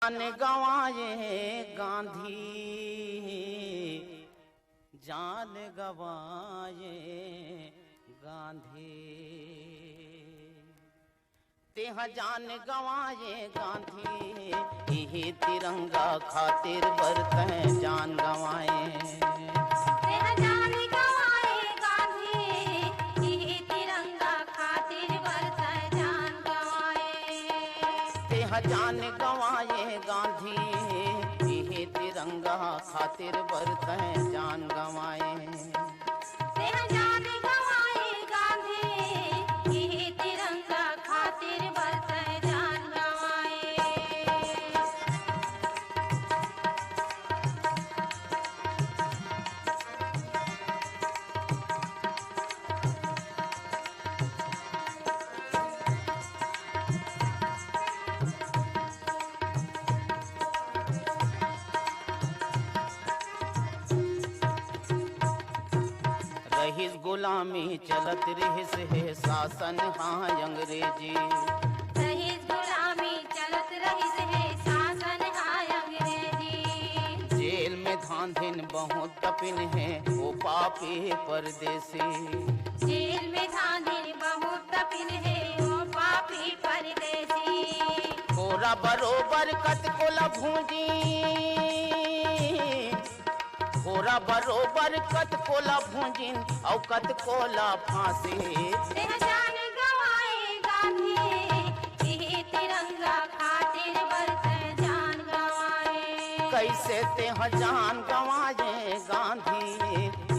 जान गवाए गांधी, जान गवाए गांधी, तेह जान गवाए गांधी, यही तिरंगा खातिर बरतें जान गवाए। जान गवाए गांधी, यही तिरंगा खातिर बरतें जान गवाए। जान गवाए गांधी, यही तिरंगा खातिर बरतें जान गवाए। रहीस गुलामी चलत रहीस है शासन हाँ अंग्रेजी, रहीस गुलामी चलत रहीस है शासन हाँ अंग्रेजी। जेल में धांधिन बहुत तपिन है वो पापी परदेसी, जेल में धांधिन बहुत तपिन है वो पापी परदेसी। कोरा बरोबर कत को लभूंजी, कोरा बरोबर कत कोला भूंजिन औ कत कोला फांसी। जान गवाए गांधी, यही तिरंगा खातिर बरतें जान गवाए। कैसे तेह जान गवाए गांधी,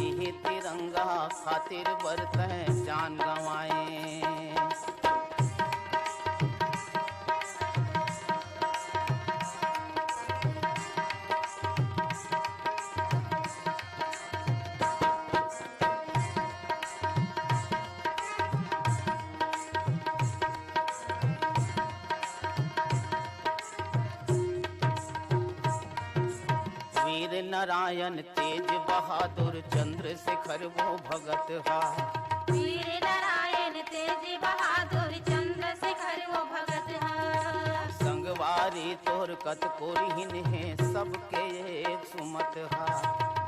यही तिरंगा खातिर बरतें जान गवाए। वीर नारायण तेज बहादुर चंद्रशेखर वो भगत हा, वीर नारायण तेज बहादुर चंद्रशेखर वो भगत हा। संगवारी तोर कत कोरिहिन है सबके एक सुमत हा,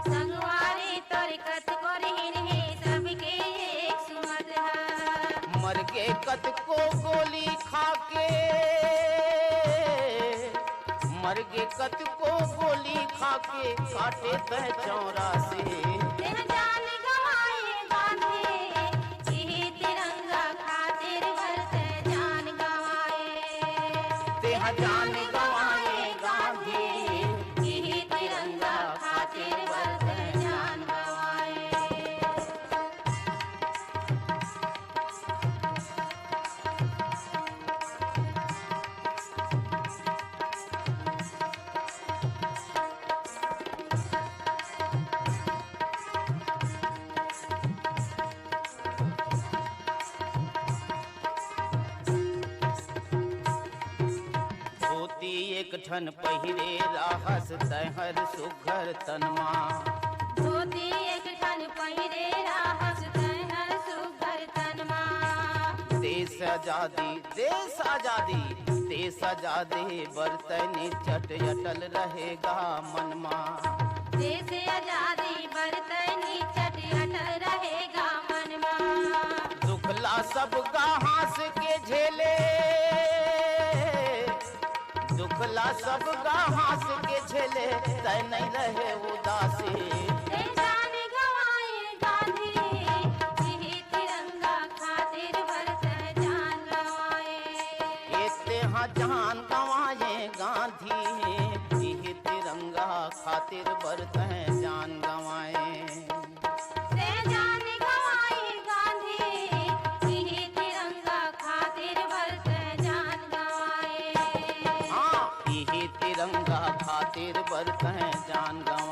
संगवारी तोर कत कोरिहिन है सबके एक सुमत हा। मर के कत को गोली खाके, मर गे कत को गोली खाके काटे तह 84। जान गवाए गांधी, यही तिरंगा खातिर बरतें जान गवाए। तेह जान गवाए गांधी, यही तिरंगा खातिर बरतें जान गवाए। धोती एक ठन पहिरे राहस तहर सुघर तनमा, धोती एक ठन पहिरे राहस तहर सुघर तनमा। देश आजादी देश आजादी देश आजादी बरतनी चट अटल रहेगा मनमा। देश आजादी बरतनी चट अटल रहेगा मनमा। दुखला सब हास के झेले, दुखला सब हास के झेले तय नहीं रहे उदासी। जान गवाए गांधी, यही तिरंगा खातिर बरतें जान गवाए। तेहा जान गवाए गांधी, यही तिरंगा खातिर बरतें जान गवाए। जान गवाए गांधी, यही तिरंगा खातिर बरतें जान गवाए। हाँ यही तिरंगा खातिर बरतें जान गवाए।